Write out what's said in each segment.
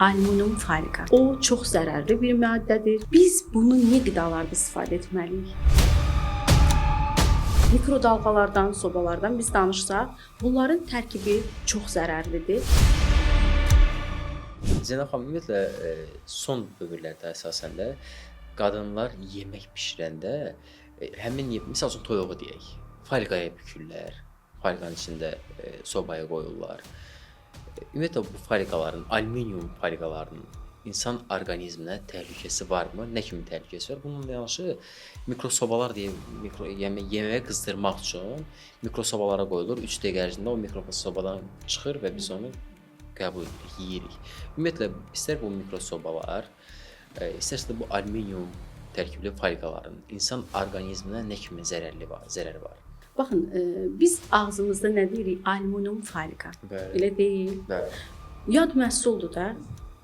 Alüminium folika. O çox zərərli bir maddədir. Biz bunu niyə qidalarda istifadə etməliyik? Mikrodalğalardan, sobalardan biz danışsaq, bunların tərkibi çox zərərlidir. Zeynəb xanım, ümumiyyətlə son dövrlərdə əsasən də qadınlar yemək bişirəndə həmin misal üçün toyuğu deyək, folkaya bükürlər, folkanın içində sobaya qoyurlar. Ümumiyyətlə bu folkaların, alüminium folkalarının insan orqanizminə təhlükəsi varmı? Nə kimi təhlükəsi var? Bununla yanaşı mikrosobalar deyə yeməyi qızdırmaq üçün mikrosobalara qoyulur. 3 dəqiqə ərzində o mikrosobadan çıxır və biz onu qəbul edirik, yeyirik. Ümumiyyətlə istər bu mikrosobalar, istərsə də bu alüminium tərkibli folkaların insan orqanizminə nə kimi zərəri var? Baxın, biz ağzımızda nə deyirik? Alüminium folika. Bəli. Elə deyil. Bəli. Yad məhsuldur da.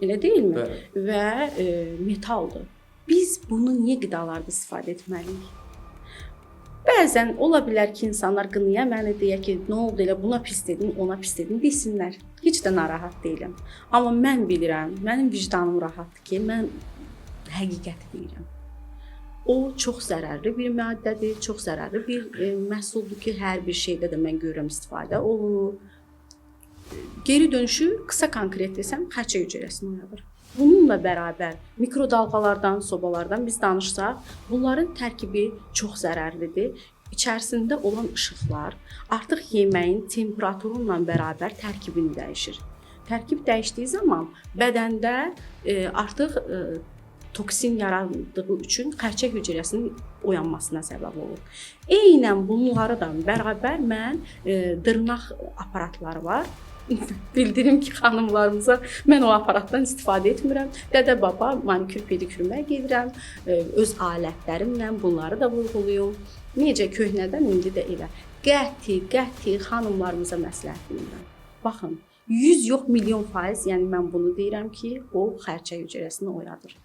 Elə deyilmi? Bəli. Və metaldır. Biz bunu niyə qidalarda istifadə etməliyik? Bəzən ola bilər ki, insanlar qınaya məni deyə ki, nə oldu elə buna pis dedin, ona pis dedin desinlər. Heç də narahat deyiləm. Amma mən bilirəm, mənim vicdanım rahatdır ki, mən həqiqəti deyirəm. O çox zərərli bir maddədir, çox zərərli bir məhsuldur ki, hər bir şeydə də mən görürəm istifadə olunur. Geri dönüşü qısa konkret desəm, xərçəng hüceyrəsini oyadır. Bununla bərabər mikrodalğalardan, sobalardan biz danışsaq, bunların tərkibi çox zərərlidir. İçərisində olan işıqlar artıq yeməyin temperaturunla bərabər tərkibini dəyişir. Tərkib dəyişdiyi zaman bədəndə artıq toksin yarandığı üçün xərçəng hüceyrəsinin oyanmasına səbəb olur. Eynən bunlara da bərabər mən dırnaq aparatları var. Bildirim ki, xanımlarımıza mən o aparatdan istifadə etmirəm. Dədə-baba manikür pedikürümə gedirəm. Öz alətlərimlə bunları da vurğuluyum. Necə köhnədən indi də elə. Qəti xanımlarımıza məsləhət verirəm. Baxın, 100 yox milyon faiz, yəni mən bunu deyirəm ki, o xərçəng hüceyrəsini oyadır.